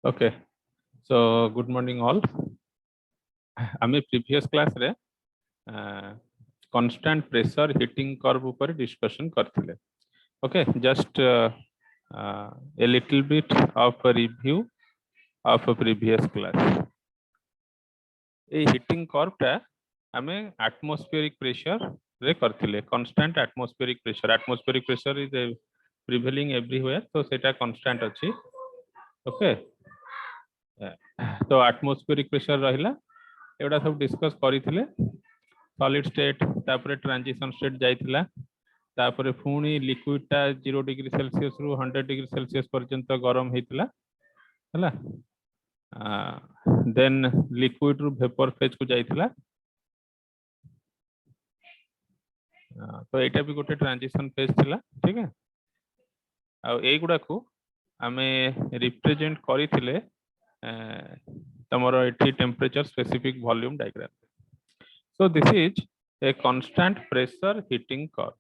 Okay, so good morning all. आमे previous class रे constant pressure heating curve ऊपर discussion करथिले. Okay, just a little bit of a review of a previous class. A heating curve टा आमे atmospheric pressure रे करथिले. Constant atmospheric pressure is prevailing everywhere, so सेटा constant अछि. Okay, तो atmospheric pressure रहिला एवडा सब डिस्कस करिथिले. सॉलिड स्टेट तापर ट्रांजिशन स्टेट जाइथिला तापर पुणी लिक्विड टा 0 डिग्री सेल्सियस रु 100 डिग्री सेल्सियस पर्यंत गरम हेतिला हला देन लिक्विड रु वेपर फेज को जाइथिला. तो एटा भी गोटे ट्रांजिशन फेज थिला. ठीक है, आ एई गुडा को आमे रिप्रेजेंट करिथिले तमरो एठी temperature specific volume diagram. So this is a constant pressure heating curve.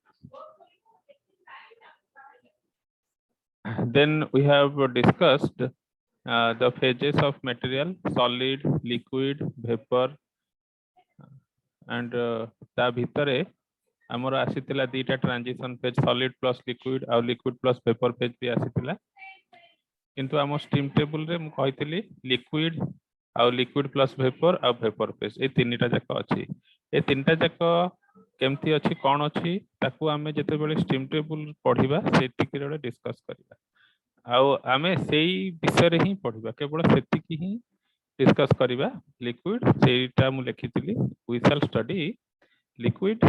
Then we have discussed the phases of material: solid, liquid, vapor, and ता भितरे हमर आसीतिला दीटा transition phase solid plus liquid और liquid plus vapor फेज भी आसीतिला. किंतु हम स्टीम टेबल रे मु कहितली लिक्विड और लिक्विड प्लस वेपर और वेपर फेज ए तीनटा जाक अछि. ए तीनटा जाक केमती अछि कोन अछि ताकू हमें जते बेले स्टीम टेबल पढिबा सेति रे डिस्कस करिबा. आउ हमें सेही विषय रे ही पढिबा, केवल सेति की ही डिस्कस करिबा. लिक्विड सेटा मु लिखितली we shall study liquid,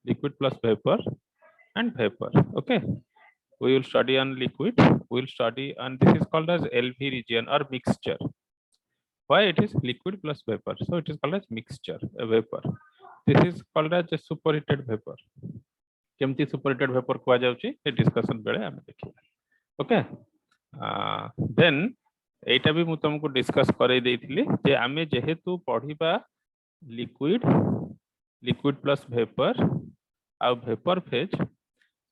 liquid plus vapor and vapor. Okay, we will study on liquid, we will study on, this is called as LV region or mixture. Why it is liquid plus vapor? So it is called as mixture, a vapor. This is called as a superheated vapor. केमती superheated vapor को जाउची ए discussion बेले हम देखिबा. Okay, then एटा भी मु तुमको discuss करे देइथिली जे आमे जेहेतु पढिबा लिक्विड, लिक्विड प्लस वेपर और vapor phase,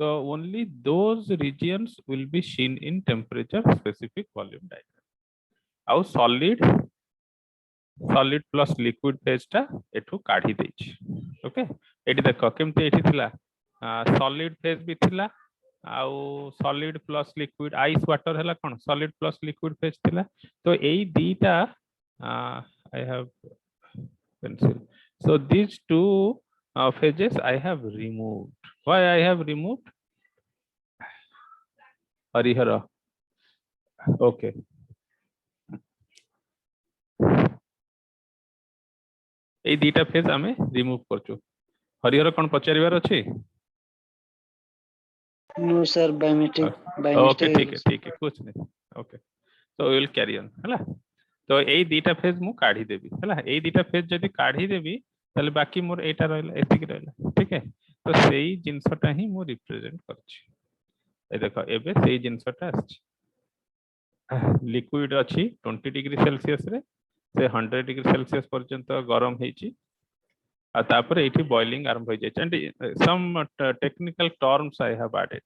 so only those regions will be seen in temperature specific volume diagram. आउ solid, solid plus liquid phase टा एठू काढी देछि. ओके, एठी देखो केमते एठी थिला solid phase भी थिला आउ solid plus liquid ice water हला कोन solid plus liquid phase थिला. तो एई दीटा I have pencil. So these two phases I have removed. Why I have removed? Harihara. Okay. এই দুইটা ফেজ আমি রিমুভ করছো. হরিহর কোন পচারিবার আছে? No sir by mistake okay ठीक है कुछ नहीं. ओके, तो वी विल कैरी ऑन हला. तो এই দুইটা ফেজ মু কাढी देबी हला. এই দুইটা ফেজ যদি কাढी देबी তাহলে বাকি মোর এইটা রইলা এতিকি রইলা. ঠিক है, তো সেই জিনিসটা হি মু রিপ্রেজেন্ট করছি. এই দেখো এবে সেই জিনিসটা আসছে. লিকুইড আছে 20 ডিগ্রি সেলসিয়াস রে से 100 डिग्री सेल्सियस पर्यंत गरम हेची आ तापर एठी बॉइलिंग आरंभ हो जाय. And some technical terms I have added.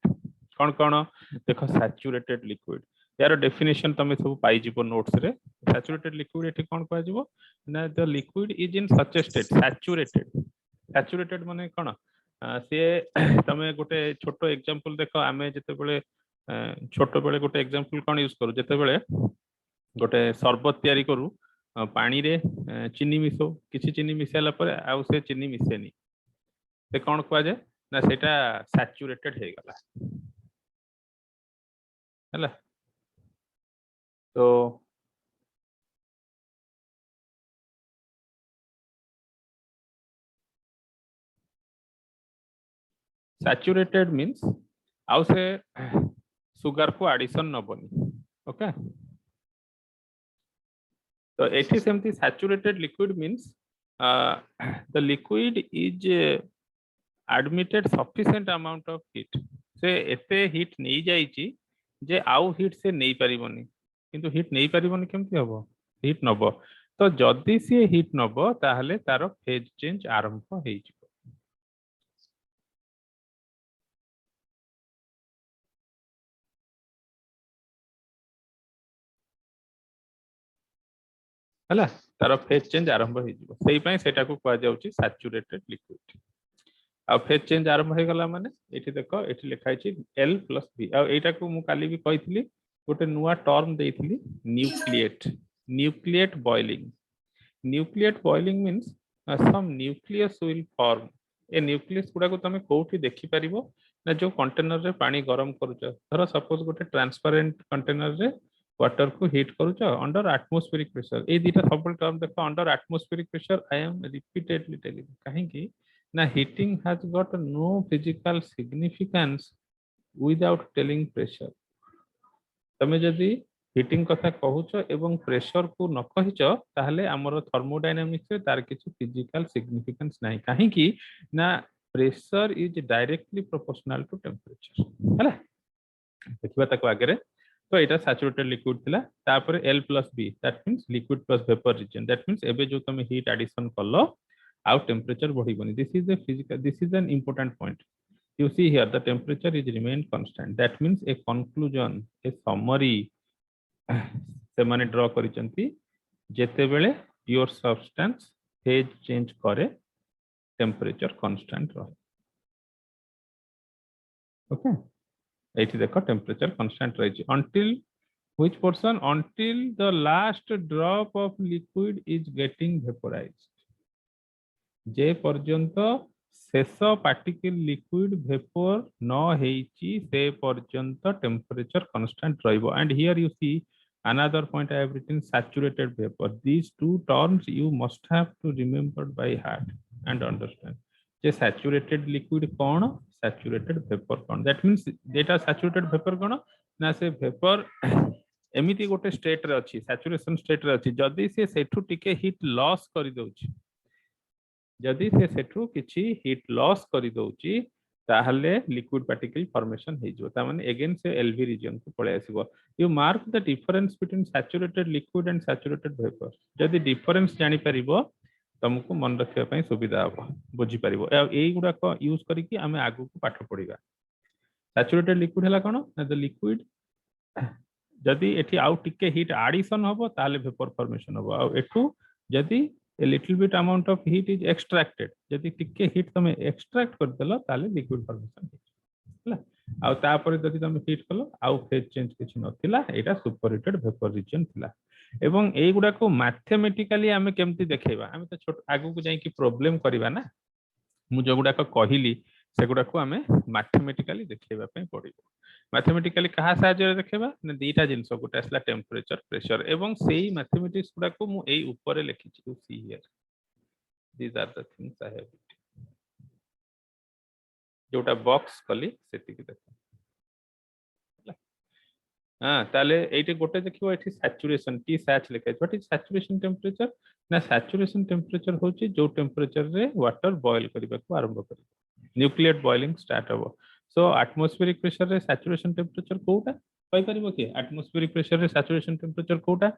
कोन देखो सैचुरेटेड लिक्विड यार डेफिनेशन तमे सब पाई जिवो नोट्स रे. सैचुरेटेड लिक्विड एठी कोन कहै जिवो ना the liquid is in such A state saturated. Saturated माने कोन से तमे गोटे छोटो एग्जांपल देखो. आमे जते बेले छोटो बेले गोटे एग्जांपल कोन यूज करू जते बेले गोटे शरबत तयारी करू पानी रे चीनी मिसो किछि चीनी मिसाला पर आउ से चीनी मिसेनी से कोन कहवा जाय ना सेटा सैचुरेटेड हे गला हला. तो सैचुरेटेड मींस आउ से सुगर को एडिशन नबनी. ओके, तो एठी सेमती saturated liquid means the liquid is admitted sufficient amount of heat. से एते हीट नै जाईची जे आउ हीट से नै परिबनी. किंतु हीट नै परिबनी केमती हबो हीट नबो. तो जदी से हीट नबो ताहले तारो फेज चेंज आरंभ हेइची. हला तार फेज चेंज आरंभ हो जिवो सेही पई सेटा को कहआ जाउची सैचुरेटेड लिक्विड आ फेज चेंज आरंभ हो गला माने एठी देखो एठी लिखा छि L + B आ एटा को मु काली भी कहितली गोटे नुवा टर्म देइतली nucleate boiling means some nucleus will form a nucleus गुडा को तमे कोठी देखि परिबो ना जो कंटेनर रे पानी गरम करूछ धर सपोज गोटे ट्रांसपेरेंट कंटेनर रे वाटर को हीट करूछ अंडर एटमॉस्फेरिक प्रेशर ए दीटा सब टर्म देखो under atmospheric pressure I am repeatedly telling काहे कि ना heating has got no physical significance without telling pressure तमे जदी हीटिंग कथा कहूछ एवं प्रेशर को न कहिछ ताहले हमर थर्मोडायनामिक्स रे तार किछु फिजिकल सिग्निफिकेंस नाही काहे कि ना pressure is directly proportional to temperature हैला देखिबा ताको आगे रे तो एटा सैचुरेटेड लिक्विड थिला तापर L + B that means liquid plus vapor region that means एबे जो तमे हीट एडिशन करलो आउ टेम्परेचर बढ़िबनी this is an important point you see here the temperature is remained constant that means a conclusion a summary से माने draw करिसंती जेते बेले प्योर सब्सटेंस फेज चेंज करे टेम्परेचर कांस्टेंट रहे ओके एठी देखो टेम्परेचर कांस्टेंट रही until which portion until the last drop of liquid is getting vaporized जे पर्यंत शेष पार्टिकल लिक्विड वेपर न हेची से पर्यंत टेम्परेचर कांस्टेंट रहइबो and here you see another point I have written saturated vapor these two terms you must have to remember by heart and understand J saturated liquid cone saturated vapor cone that means data saturated vapor कोन ना से vapor एमिति गोटे state रे अछि saturation state रे अछि जदी से सेठु टिके हीट लॉस करि दोछि जदि से सेठु किछि हीट लॉस करि दोछि ताहले लिक्विड पार्टिकल फॉर्मेशन हे जो ता माने अगेन से एलवी रीजन को पळे आसीबो you mark the difference between saturated liquid and saturated vapor जदि डिफरेंस जानि परिबो तुमको मन रखिया पई सुविधा हो बुझी परिबो एई गुडा को यूज करी कि हमें आगु को पाठ पढिबा सैचुरेटेड लिक्विड हला कोन ना द लिक्विड जदि एठी आउ टिके हीट एडिशन होबो ताहले वेपर फॉर्मेशन होबो आ एठु जदि a little bit amount of heat is extracted जदि टिके हीट तमे एक्सट्रैक्ट कर देलो ताले लिक्विड फॉर्मेशन हला आ तापर जदि तमे हीट कलो आउ फेज चेंज किछ नथिला एटा सुपरहीटेड वेपर रीजन थिला एवं एई गुडा को मैथमेटिकली हमें केमति देखेबा हमें तो छोट आगु को जाई कि प्रॉब्लम करबा ना मु जो गुडा को कहिली से गुडा को हमें मैथमेटिकली देखेबा पई पड़िबो मैथमेटिकली कहा साहाଯ୍य देखेबा ना दीटा जिंस गोटे असला टेम्परेचर प्रेशर एवं सेही मैथमेटिक्स गुडा को मु एई ऊपर लिखि छि you see here these are the things I have जोटा बॉक्स कली सेति कि देखो हां ताले एठी गोटे देखिबो एठी सैचुरेशन टी सैच लिखा है व्हाट इज सैचुरेशन टेम्परेचर ना सैचुरेशन टेम्परेचर होची जो टेम्परेचर रे वाटर बॉयल करबा को आरंभ करी न्यूक्लिएट बॉइलिंग स्टार्ट हो सो एटमॉस्फेरिक प्रेशर रे सैचुरेशन टेम्परेचर कोटा कहि परिबो कि एटमॉस्फेरिक प्रेशर रे सैचुरेशन टेम्परेचर कोटा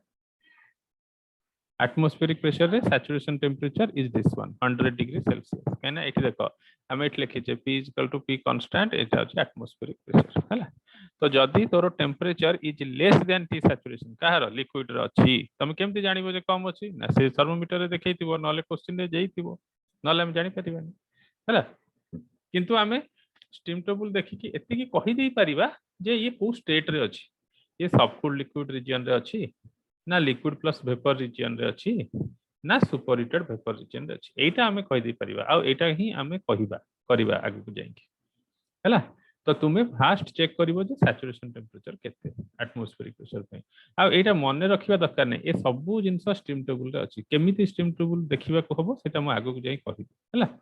एटमॉस्फेरिक प्रेशर रे saturation temperature is this one 100 degree Celsius कहना एठी देखो हम एठी लिखि जे P = P कांस्टेंट एटा अछि एटमॉस्फेरिक प्रेशर हला तो जदी तोर temperature is less than T saturation काहर लिक्विड रे अछि तुम केमति जानिबो जे कम अछि ना से थर्मोमीटर रे देखैतिबो नले क्वेश्चन रे जैतिबो नले हम जानि परिबानी हला किंतु हमें स्टीम टेबल देखि कि एति कि कहि देई परिबा जे ये को स्टेट रे अछि ये सबकूल्ड लिक्विड रीजन रे अछि ना लिक्विड प्लस वेपर रीजन रे अछि ना सुपरहीटेड वेपर रीजन रे अछि एटा हमें कहि देई परिबा आ एटा ही हमें कहिबा करिबा आगु को जाई हला तो तुम्हें फास्ट चेक करिवो जे सैचुरेशन टेम्परेचर केते एटमॉस्फेरिक प्रेशर पे आ एटा मने रखिबा दरकार नै ए सब जिंस स्टीम टेबल रे अछि केमिति स्टीम टेबल देखिबा को हबो सेटा म आगु को जाई कहि हला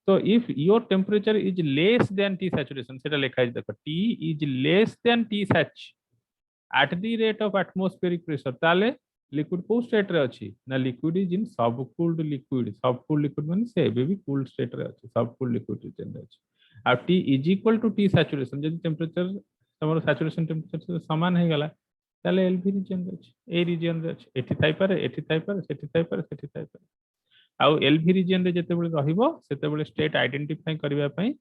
so if your temperature is less than T saturation सेटा लिखा है देखो T is less than T sach at the rate of atmospheric pressure ताले लिक्विड को स्टेट रे अछि ना लिक्विड इज इन सबकूल्ड लिक्विड माने से एबे भी कूल्ड स्टेट रे अछि सबकूल्ड लिक्विड रीजन रे अछि आ T = T saturation जदि टेम्परेचर हमर सैचुरेशन टेम्परेचर समान हे गला ताले एलवी रीजन रे अछि ए रीजन रे अछि एठी थाई पारे सेठी थाई पारे आउ एलवी रीजन रे जते बेले रहिबो सेते बेले स्टेट आइडेंटिफाई करबा पई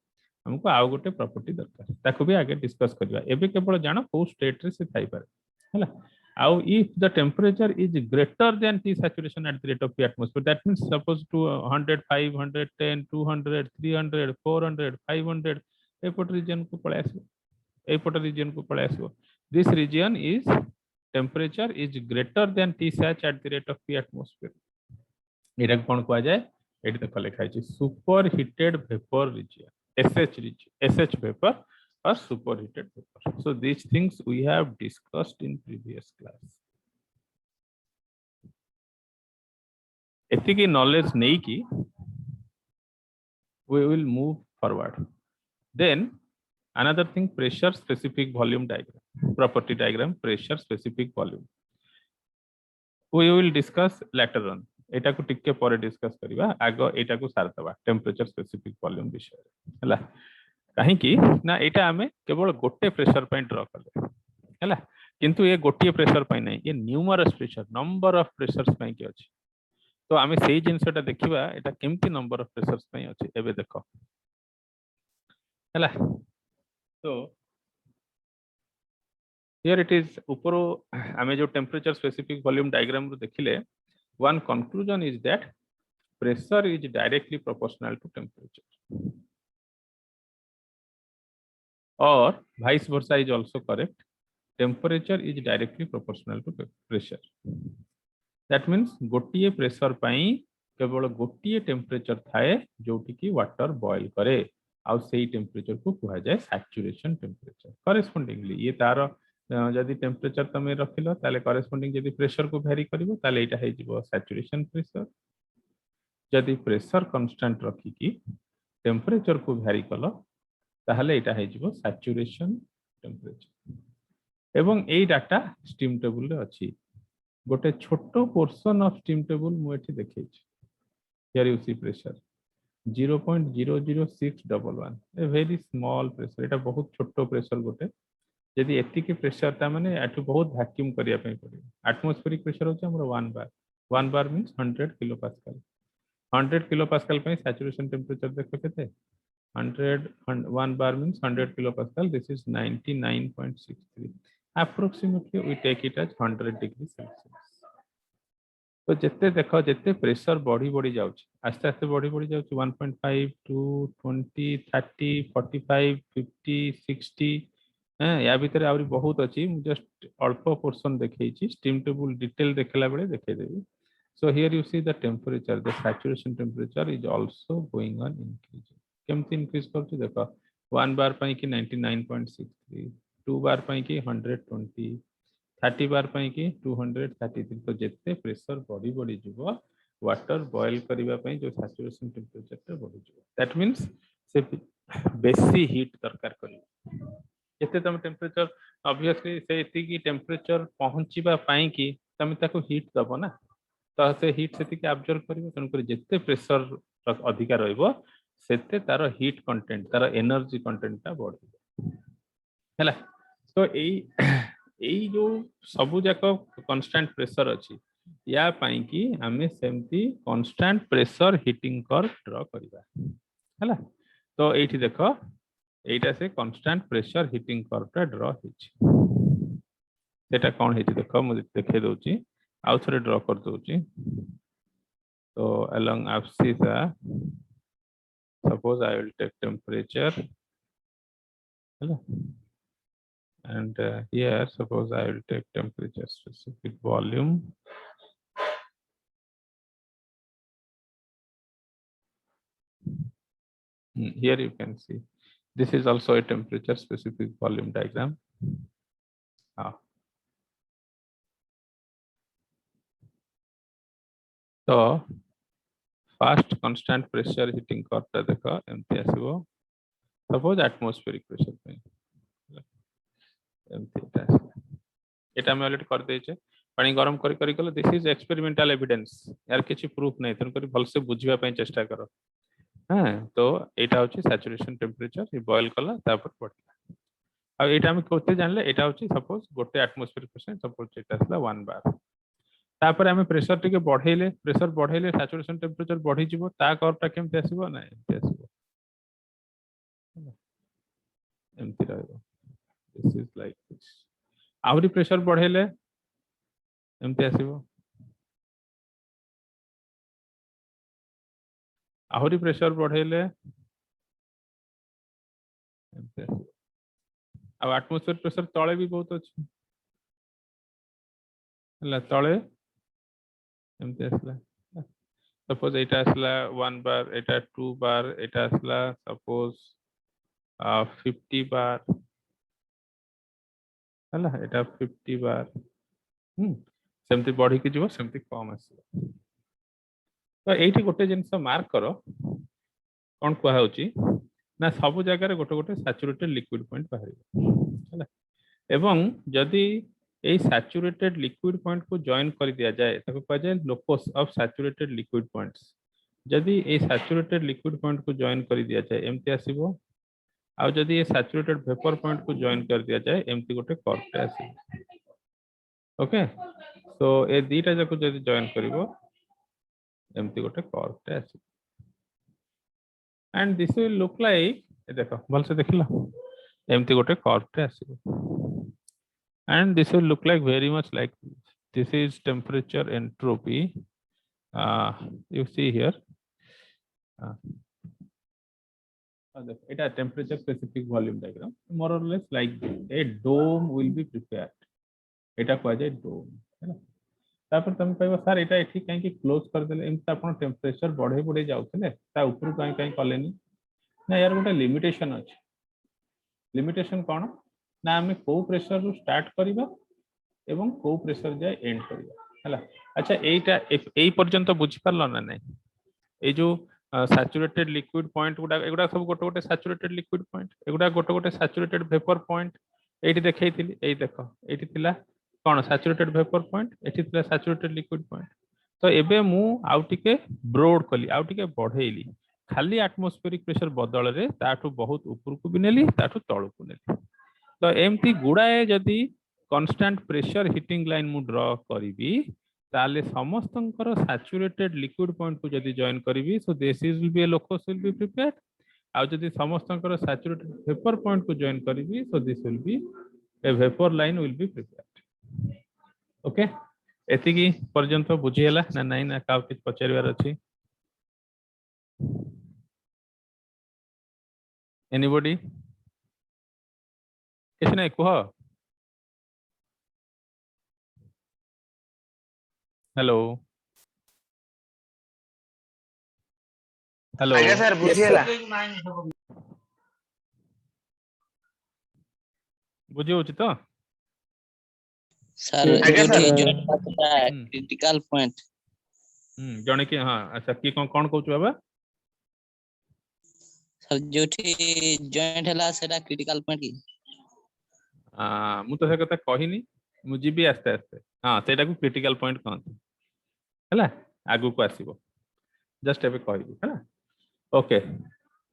हमको आउ गोटे प्रॉपर्टी दरकार ताको भी आगे डिस्कस करबा एबे केवल जानो को स्टेट रे से थाई पारे हला Now, if the temperature is greater than T saturation at the rate of P atmosphere, that means suppose to 100, 500, 10, 200, 300, 400, 500, एपट region को पळे आसो एपट region को पळे आसो. This region is temperature is greater than T sat at the rate of P atmosphere. एटा कोन को जाय eighty देखो लिखा है super heated vapour region, SH region, SH vapor or superheated vapor. So these things we have discussed in previous class. एतिकी knowledge नहीं की we will move forward. Then another thing, pressure specific volume diagram, property diagram, pressure specific volume. We will discuss later on. एटा को टिके पर discuss करिवा आगो एटा को सार दबा temperature specific volume विषय हला काहे कि ना एटा हमें केवल गोटे प्रेशर पॉइंट ड्रा करले हला किंतु ये गोटे प्रेशर पॉइंट नहीं ये numerous pressure number of pressures point के अछि तो हमें सेही जिंसटा देखिबा एटा केमती नंबर ऑफ प्रेशर्स पॉइंट अछि एबे देखो हला तो हियर इट इज ऊपर हमें जो टेम्परेचर स्पेसिफिक वॉल्यूम डायग्राम रो देखिले one conclusion is that pressure is directly proportional to temperature or vice versa is also correct. Temperature is directly proportional to pressure. That means गोटिए pressure पाई केवल गोटिए temperature थाए जोटी की वाटर बॉयल करे आउ सेही टेम्परेचर को कहा जाए सैचुरेशन टेम्परेचर. करेस्पोंडिंगली ये तार जदि टेम्परेचर तमे रखिलो ताले करेस्पोंडिंग जदि प्रेशर को वेरी करिवो ताले एटा हे जिवो सैचुरेशन प्रेशर. जदि प्रेशर कांस्टेंट रखी की टेम्परेचर को वेरी कलो ताले एटा हे जिवो सैचुरेशन टेम्परेचर. एवं एई डाटा स्टीम टेबल रे अछि गोटे छोटो पोर्शन ऑफ स्टीम टेबल मु एठी देखै छी. Here you see pressure 0.00611 a very small pressure. एटा बहुत छोटो प्रेशर गोटे यदि एति के प्रेशर ता माने एटु बहुत वैक्यूम करिया पई पड़े. एटमॉस्फेरिक प्रेशर होचे हमर 1 bar. 1 bar means 100 kilo pascal. 100 kilo pascal पई सैचुरेशन टेम्परेचर देखो केते 100 1 bar means 100 kilopascal. This is 99.63. Approximately we take it as 100 degrees Celsius. तो जितने देखो जितने प्रेशर बढ़ी बढ़ी जाउची आस्ते आस्ते बढ़ी बढ़ी जाउची 1.5 टू 20 30 45 50 60 या भीतर आउरी बहुत अछि. मु जस्ट अल्प पोर्शन देखैछि स्टीम टेबल डिटेल देखला बेले देखै देबी. So here you see the temperature, the saturation temperature is also going on increasing. केमती इंक्रीज करछि देखो 1 बार पई की 99.63, 2 बार पई की 120, 30 बार पई की 233. तो जेते प्रेशर बॉडी बॉडी जीवो वाटर बॉयल करिवा पई जो सैचुरेशन टेम्परेचर ते बॉडी जीवो. दैट मींस से बेसी हीट दरकार करिवो. जेते तम टेम्परेचर ऑब्वियसली से इति की टेम्परेचर पहुंचीबा पई की तमे ताको हीट दबो ना तो से हीट से एब्जॉर्ब करिवो. तन कर जेते प्रेशर अधिका रहइबो सेते तार हीट कंटेंट तार एनर्जी कंटेंट ता बढ़िबो हैला. तो एई जो सबु जाक कांस्टेंट प्रेशर अछि या पई की हमें सेमती constant pressure heating curve draw करिबा हैला. तो एठी देखो एटा से कांस्टेंट प्रेशर हीटिंग कर्व ता ड्रा हिची सेटा कोन हिची देखो मु देखे दोची आउ थरे ड्रा कर दोची. तो along abscissa suppose I will take temperature and here suppose I will take temperature specific volume. Here you can see this is also a temperature specific volume diagram. तो fast constant pressure heating curve ता देखो एमती आसीबो. Suppose atmospheric pressure पे एमती एटा हम already कर देछे पानी गरम करी करी कलो. दिस इज एक्सपेरिमेंटल एविडेंस यार किछि प्रूफ नै तन करी भल से बुझिबा पई चेष्टा करो. हां तो एटा होची सैचुरेशन टेम्परेचर ये बॉयल कला तापर पड़ला. अब एटा हम कोते जानले एटा होची सपोज गोटे एटमॉस्फेरिक प्रेशर सपोज एटा असला 1 बार तापर हमें प्रेशर टिके बढ़ेले सैचुरेशन टेम्परेचर बढ़ी जिवो ता कर्वटा केमते आसीबो ना एमते आसीबो एमती रहइबो. This is like this. आवरी प्रेशर बढ़ेले एमती आसीबो आहुरी प्रेशर बढ़ेले एमती आसीबो आ एटमॉस्फेयर प्रेशर तळे भी बहुत अछि हला तळे एमती आसला सपोज एटा आसला 1 बार एटा 2 बार एटा आसला सपोज 50 बार हला एटा 50 बार सेमती बढ़ी के जीवो सेमती कम आसीबो तो एठी गोटे जिंस मार्क करो कौन कहा होची ना सब जगह गोटे गोटे सैचुरेटेड लिक्विड पॉइंट बाहर एवं जदि ए सैचुरेटेड लिक्विड पॉइंट को जॉइन कर दिया जाए ताको कहा जाए locus of saturated liquid points जदि ए सैचुरेटेड लिक्विड पॉइंट को जॉइन कर दिया जाए एमती आसीबो आ जदि ए सैचुरेटेड वेपर पॉइंट को जॉइन कर दिया जाए एमती गोटे कर्व आसीबो ओके सो ए दीटा जाको जदि जॉइन करिवो एमती गोटे curve आसीबो and this will look like देखो भल से देखिला एमती गोटे curve आसीबो and this will look like very much like this is temperature entropy you see here देखो এটা temperature specific volume diagram more or less like a dome will be prepared এটা कह जाए dome है ना तापर तुम कहबो सर एटा एठी काहे कि क्लोज कर देले एमता अपन टेम्परेचर बढ़े बढ़े जाउतले ता ऊपर काहे काहे कलेनी ना यार गोटे लिमिटेशन अछि लिमिटेशन कोन ना हमें को प्रेशर रु स्टार्ट करिबा एवं को प्रेशर जाय एंड करिबा हला अच्छा एटा एई पर्यंत बुझी परलो ना नै ए जो सैचुरेटेड लिक्विड पॉइंट गुडा सब गोटे गोटे सैचुरेटेड लिक्विड पॉइंट एगुडा गोटे गोटे सैचुरेटेड वेपर पॉइंट एठी देखैथिली एई देखो एठी थिला कौन सैचुरेटेड वेपर पॉइंट एठी थिला सैचुरेटेड लिक्विड पॉइंट तो एबे मु आउ टिके ब्रॉड कली आउ टिके बढ़ेली खाली एटमॉस्फेरिक प्रेशर बदल रे ताठू बहुत ऊपर को भी नेली ताठू तळ को नेली तो एमती गुडाए जदी कांस्टेंट प्रेशर हीटिंग लाइन मु ड्रा करिवि ताले समस्तंकर सैचुरेटेड लिक्विड पॉइंट को जदी जॉइन करिवि so this is will be a locus will be prepared आ जदी समस्तंकर सैचुरेटेड वेपर पॉइंट को जॉइन करिवि so this will be a vapor line will be prepared okay एति की पर्यंत बुझी हला ना नहीं ना का किछ पचारिवार अछि एनीबॉडी किछ नहीं कह हेलो हेलो आगे सर बुझिएला बुझी होची तो सर आगे जोठी सर। जॉइंट पाता क्रिटिकल पॉइंट जणे की हां अच्छा की कोन कहू बाबा सर जोठी जॉइंट हला सेटा क्रिटिकल पॉइंट की मु तो से कथा कहिनी मु जीबी आस्ते आस्ते हां सेटा को क्रिटिकल पॉइंट कहते हला आगु को आसीबो जस्ट एबे कहबी हला ओके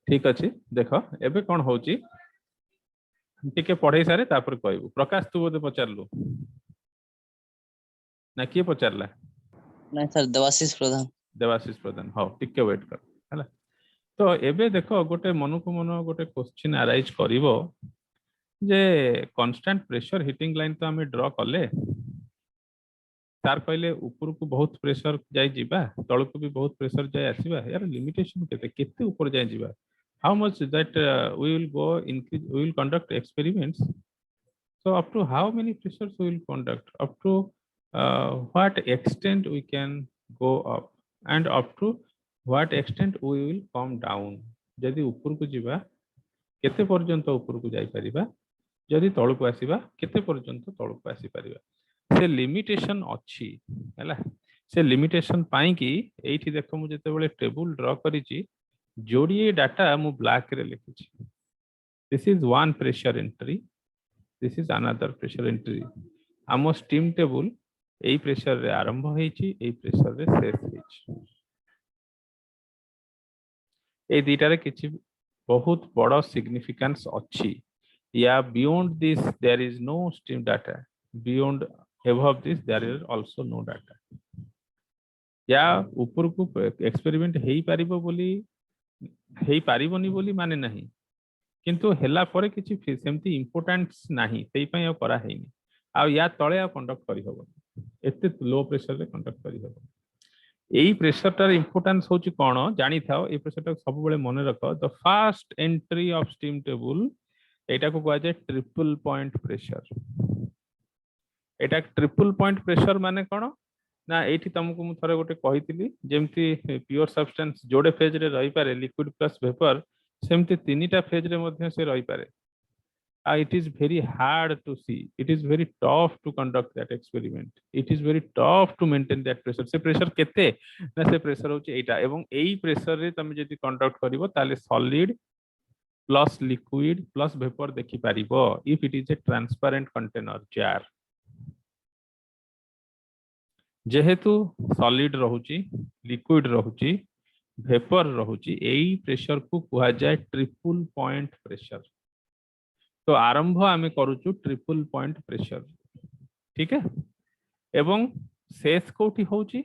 ठीक अछि देखो एबे कोन होची टिके पढ़ाई सारे तापर कहबू प्रकाश तू बोधे पचारलु ना किए पचारला नहीं सर देवाशीष प्रधान हो टिके वेट कर हला तो एबे देखो गोटे मन को मन गोटे क्वेश्चन अराइज करिवो जे कांस्टेंट प्रेशर हीटिंग लाइन तो हमें ड्रा कले तार कहले ऊपर को बहुत प्रेशर जाय जीबा तळ को भी बहुत प्रेशर जाय आसीबा यार लिमिटेशन केते केते ऊपर जाय जीबा how much that we will go increase we will conduct experiments so up to how many pressures we will conduct up to what extent we can go up and up to what extent we will come down जदि ऊपर को जीबा केते पर्यंत ऊपर को जाय परिबा जदि तळ को आसीबा केते पर्यंत तळ को आसी परिबा से लिमिटेशन अछि हैला से लिमिटेशन पाई कि एठी देखो मु जते बेले टेबल ड्रा करिछि जोड़िए डाटा मु ब्लैक रे लिखिछि this is one pressure entry this is another pressure entry आम स्टीम टेबल एई प्रेशर रे आरंभ होईछि एई प्रेशर रे शेष होईछि ए दीटा रे किछि बहुत बड़ सिग्निफिकेंस अछि या beyond this there is no steam data beyond above this there is also no data या ऊपर को एक्सपेरिमेंट हेई पारिबो बोली हेई पारिबोनी बोली माने नहीं किंतु हेला परे किछि सेमती इंपोर्टेंस नाही सेई पय करा हेनी आ या तळे आ कंडक्ट करि हबो एते लो प्रेशर रे कंडक्ट करी हबो एई प्रेशर टार इंपोर्टेंस होची कोन जानि थाओ ए प्रेशर टा सब बेले मन रख the fast entry of steam table एटा को कहै छै ट्रिपल पॉइंट प्रेशर एटा ट्रिपल पॉइंट प्रेशर माने कोन ना एठी तुमको मु थरे गोटे कहितली जेमति प्योर सब्सटेंस जोडे फेज रे रही पारे लिक्विड प्लस वेपर सेमति तीनटा फेज रे मध्ये से रही पारे it is very hard to see it is very tough to conduct that experiment it is very tough to maintain that pressure se pressure kete na se pressure hochi eita ebong ei pressure re tame jodi conduct karibo tale solid plus liquid plus vapor dekhi paribo if it is a transparent container jar जेहेतु solid रहुची liquid रहुची vapour रहुची एई pressure को कुहा जाय triple point pressure तो आरंभ आमे करूचु triple point pressure ठीक है एवं शेष कोठी होची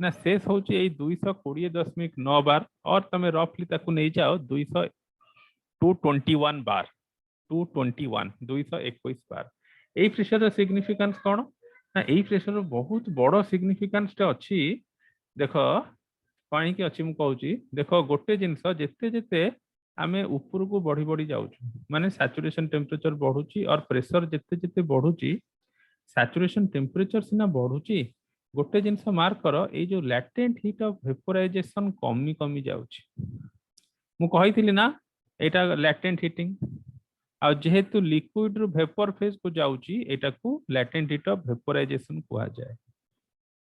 ना शेष होची एई 220.9 बार और तमे रफली ताकू नै जाओ 221 बार 221 बार एई प्रेशर सिग्निफिकेंस कोन ना एई प्रेशर बहुत बड़ सिग्निफिकेंस टे अछि देखो पानी के अछि मु कहूची देखो गोटे जिंस जेते जेते आमे ऊपर को बढ़ी बढ़ी जाउछु माने सैचुरेशन टेम्परेचर बढ़ुची और प्रेशर जेते जेते बढ़ुची सैचुरेशन टेम्परेचर सिना बढ़ुची गोटे जिंस मार्क करो ए जो लैटेंट हीट ऑफ वेपोराइजेशन कमी कमी जाउची मु कहितली ना एटा लैटेंट हीटिंग आ जेहेतु लिक्विड रु वेपर फेज को जाउची एटा को लैटेंट हीट ऑफ वेपोराइजेशन कुहा जाय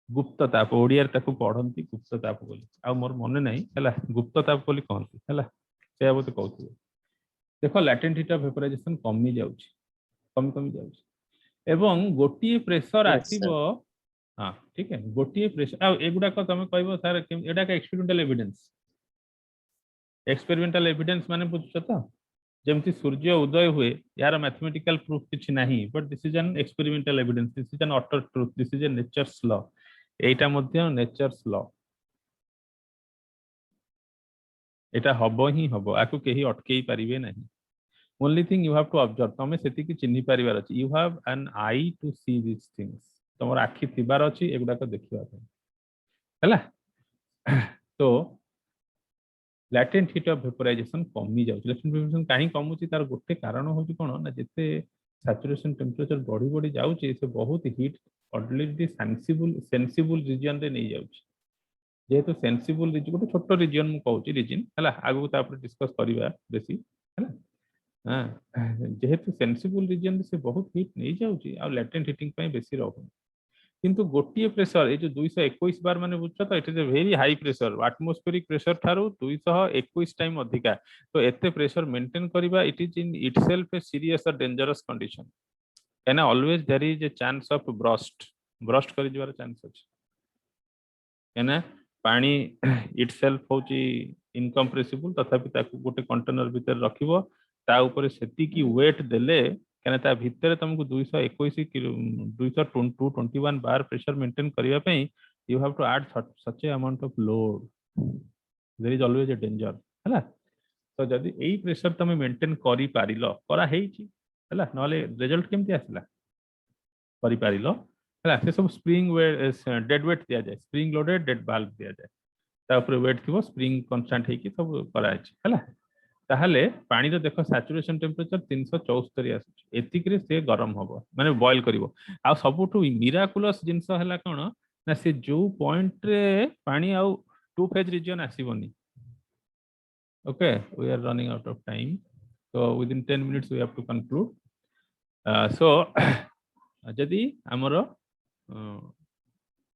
गुप्त ताप ओडियर ताकू पढंती गुप्त ताप बोली आ मोर मने नै हला गुप्त ताप बोली कहंती हला से आबो तो कहथि देखो लैटेंट हीट ऑफ वेपोराइजेशन कमी जाउची कमी कमी जाउची एवं गोटी प्रेशर आसीबो हां ठीक है गोटी प्रेशर आ एगुडा को तमे कहबो सर एडा का एक्सपेरिमेंटल एविडेंस माने बुझछ त जेमति सूर्य उदय हुए यार मैथमेटिकल प्रूफ किछि नाही but this is an experimental evidence this is an utter truth this is a nature's law एटा मध्ये नेचर्स लॉ एटा हबो ही हबो आकु केही अटकेई परिबे नाही only thing you have to observe तमे सेति की चिन्हि परिवार अछि you have an eye to see this things तमर आखि थिबार अछि एगुडा को देखिबा हला तो लैटेंट हीट ऑफ वेपोराइजेशन कमी जाउछ लैटेंट वेपोराइजेशन काहे कमुची तार गोटे कारण होची कोन ना जेते सैचुरेशन टेम्परेचर बढ़ी बढ़ी जाउची से बहुत हीट ऑलरेडी सेंसिबल रीजन रे नहीं जाउची जेहेतु सेंसिबल रीजन गोटे छोटो रीजन मु कहूची रीजन हला आगु तापर डिस्कस करिबा बेसी हला हां जेहेतु सेंसिबल रीजन से बहुत हीट नहीं जाउची आ लैटेंट हीटिंग पई बेसी रहू किंतु गोटिए प्रेशर ए जो 221 बार माने बुझछ तो it is a very high pressure atmospheric pressure थारू 221 टाइम अधिका तो एते प्रेशर मेंटेन करबा it is in itself a serious और dangerous condition can always there is a chance of burst कर जवार चांस अछि कैन पानी इटसेल्फ होची इनकम्प्रेसिबल तथापि ताकू गोटे कंटेनर भीतर रखिबो ता ऊपर सेति की वेट देले कहना ता भीतर तुमको 221 किलो 221 बार प्रेशर मेंटेन करिया पई you have to add such a amount of load there is always a danger हला तो जदी एई प्रेशर तुम मेंटेन करि पारिलो करा हेची हला नले रिजल्ट केमति आसला करि पारिलो हला से सब स्प्रिंग वेट डेड वेट दिया जाय स्प्रिंग लोडेड डेड वाल्व दिया जाय ता ऊपर वेट थिबो स्प्रिंग कांस्टेंट हेकी सब करा अछि हला ताहले पानी रो देखो सैचुरेशन टेम्परेचर 374 आसुची एतिक रे से गरम हबो माने बॉयल करिवो आ सबुठु मिराकुलस जिंस हला कोन ना से जो पॉइंट रे पानी आ टू फेज रीजन आसीबोनी okay we are running out of time so within 10 minutes we have to conclude so जदी हमरो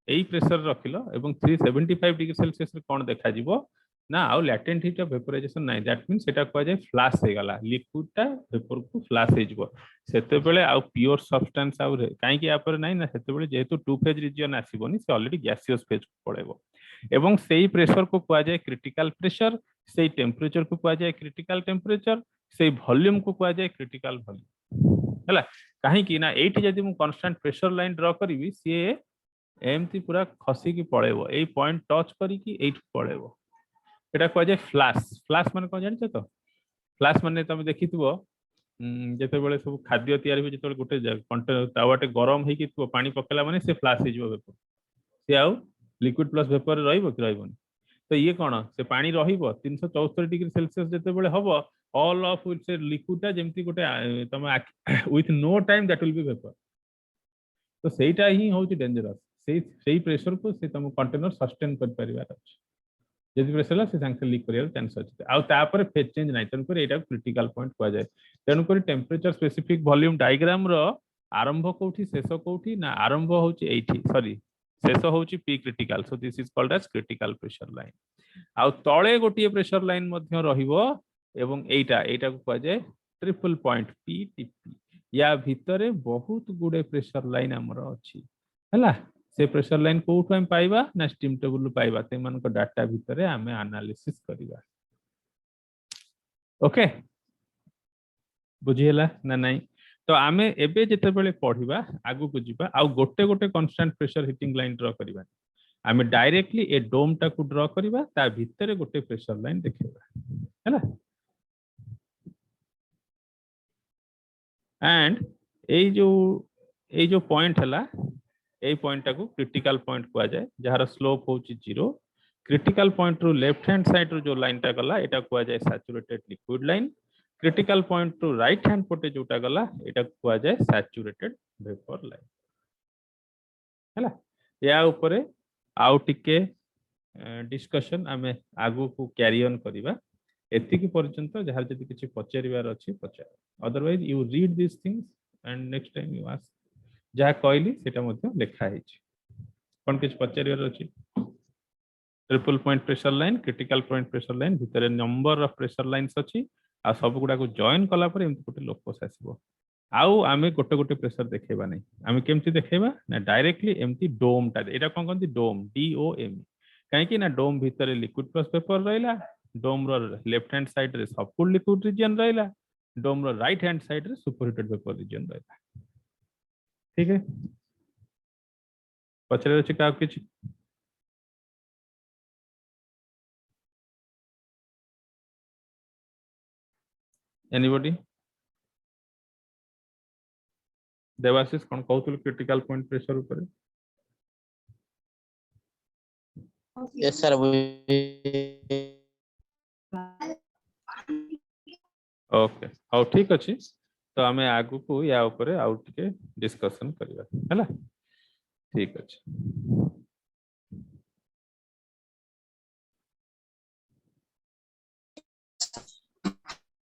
एई प्रेशर रखिलो एवं 375 डिग्री सेल्सियस रे कोन देखा जिवो ना आउ लैटेंट हीट ऑफ वेपोराइजेशन नाही दैट मींस सेटा को जाय फ्लैश हे गला लिक्विड ता वेपर को फ्लैश हे जिवो सेते बेले आउ प्योर सब्सटेंस आउ काई कि या पर नाही ना सेते बेले जेहेतु टू फेज रीजन आसीबोनी से ऑलरेडी गैसियस फेज को पड़ेबो एवं सेही प्रेशर को कुआ जाय क्रिटिकल प्रेशर सेही टेम्परेचर को कुआ जाय क्रिटिकल टेम्परेचर सेही वॉल्यूम को कुआ जाय क्रिटिकल वॉल्यूम हला काहे कि ना एठी जदी मु कांस्टेंट प्रेशर लाइन ड्रा करबी से एमती पूरा खसी की पड़ेबो एई पॉइंट टच करी कि एट पड़ेबो एटा को जाय फ्लैश फ्लैश माने कोन जानि छ तो फ्लैश माने तुम देखितबो जेते बेले सब खाद्य तैयारी हो जेते गोटे कंटेनर तावाटे गरम हे कि पानी पकेला माने से फ्लाश हे जिवो वेपर से आउ लिक्विड प्लस वेपर रहइबो कि रहइबोनी तो ये कौन से पानी रहिबो 374 डिग्री सेल्सियस जेते बेले हबो all of with say liquid टा जेमती गोटे तमे with no time that will be vapour तो सेटा ही होची डेंजरस सेही प्रेशर को से तम कंटेनर सस्टेन कर परिवार अछि जदि प्रेशर से सांगे लीक करियर चांस अछि आ तापर फेज चेंज नै तन पर एटा क्रिटिकल पॉइंट को जाय तन कर टेंपरेचर स्पेसिफिक वॉल्यूम डायग्राम रो आरंभ कोठी शेष कोठी ना आरंभ होची एठी सॉरी शेष होची P critical so this is called as critical pressure line आ तळे गोटी प्रेशर लाइन मध्य रहिबो एवं एटा को कह जाय ट्रिपल पॉइंट पीटीपी या भितरे बहुत गुडे प्रेशर लाइन हमर अछि हला से प्रेशर लाइन कोठु हम पाइबा ना स्टीम टेबल पाइबा ते मन को डाटा भितरे हमें एनालिसिस करिबा ओके बुझियला ना नहीं तो आमे एबे जेते बेले पढिबा आगु को जिबा आ गोटे गोटे constant pressure heating line draw करिबा आमे डायरेक्टली ए डोम टा को ड्रा करिबा ता भितरे गोटे प्रेशर लाइन देखैबा हैला एंड ए जो पॉइंट हला ए पॉइंट टा को क्रिटिकल पॉइंट कुआ जाय जहार स्लोप होची 0 क्रिटिकल पॉइंट रो लेफ्ट हैंड साइड रो जो लाइन टा गला एटा कुआ जाय saturated liquid line critical point रो राइट हैंड पटे जोटा गला एटा कुआ जाय सैचुरेटेड वेपर लाइन हैला या ऊपर आउ टिके डिस्कशन आमे आगु को कैरी ऑन करिबा एतिकी पर्यंत जहार जदि किछि पचारिबार अछि पचार otherwise you read this things and next time you ask जहा कहली सेटा मध्ये लिखा हिच कोन किछ पचारिबार अछि triple point pressure line critical point pressure line भितरे नंबर ऑफ प्रेशर लाइन्स अछि आ सब गुडा को जॉइन कला पर एमति गोटे लोकस आसीबो आउ आमे गोटे गोटे प्रेशर देखेबा नै आमे केमति देखेबा ना डायरेक्टली एमति डोम ता एटा कोन कोन डोम डी ओ एम काहे कि ना डोम भितरे लिक्विड प्लस पेपर रहला डोम रो लेफ्ट हैंड साइड रे सबकुल लिक्विड रीजन रहला डोम रो राइट हैंड साइड रे सुपरहीटेड वेपर रीजन रहला ठीक है पचरे अछि का किछ एनीबॉडी देवाशीष कोन कहउतल क्रिटिकल पॉइंट प्रेशर ऊपर यस सर ओके हाउ ठीक अछि तो हमें आगु को या ऊपर आउ टिके डिस्कशन करिया हैला ठीक अछि